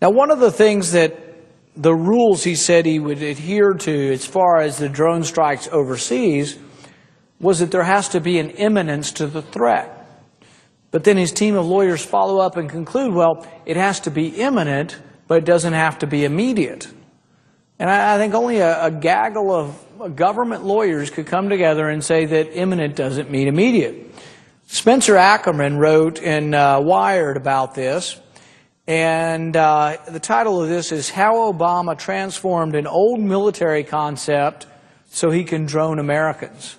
Now, one of the things that the rules he said he would adhere to as far as the drone strikes overseas was that there has to be an imminence to the threat. But then his team of lawyers follow up and conclude, well, it has to be imminent, but it doesn't have to be immediate. And I think only a gaggle of government lawyers could come together and say that imminent doesn't mean immediate. Spencer Ackerman wrote in Wired about this, and the title of this is How Obama Transformed an Old Military Concept So He Can Drone Americans.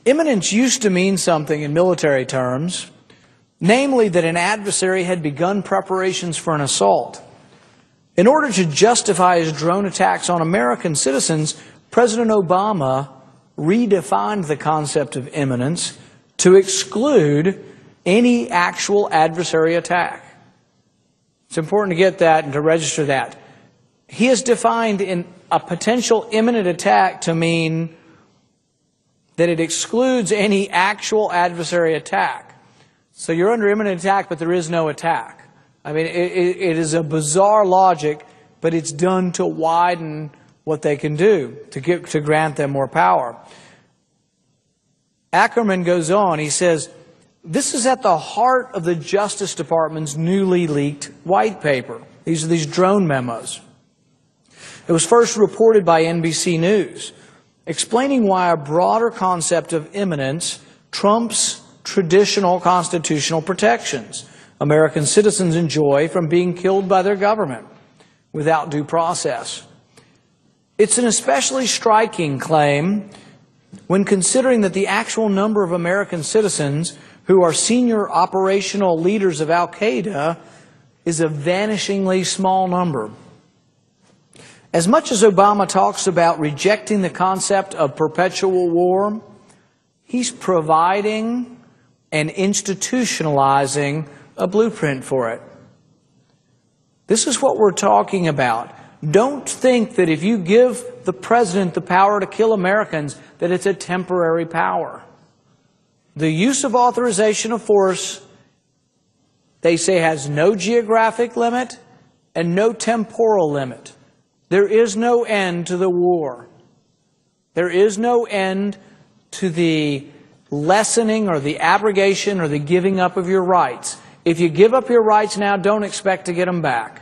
Imminence used to mean something in military terms, namely that an adversary had begun preparations for an assault. In order to justify his drone attacks on American citizens, President Obama redefined the concept of imminence to exclude any actual adversary attack. It's important to get that and to register that. He has defined a potential imminent attack to mean that it excludes any actual adversary attack. So you're under imminent attack, but there is no attack. I mean, it is a bizarre logic, but it's done to widen what they can do, to grant them more power. Ackerman goes on, he says, this is at the heart of the Justice Department's newly leaked white paper. These are these drone memos. It was first reported by NBC News, explaining why a broader concept of imminence trumps traditional constitutional protections American citizens enjoy from being killed by their government without due process. It's an especially striking claim when considering that the actual number of American citizens who are senior operational leaders of Al-Qaeda is a vanishingly small number. As much as Obama talks about rejecting the concept of perpetual war, he's providing and institutionalizing a blueprint for it. This is what we're talking about. Don't think that if you give the president the power to kill Americans, that it's a temporary power. The use of authorization of force, they say, has no geographic limit and no temporal limit. There is no end to the war. There is no end to the lessening or the abrogation or the giving up of your rights. If you give up your rights now, don't expect to get them back.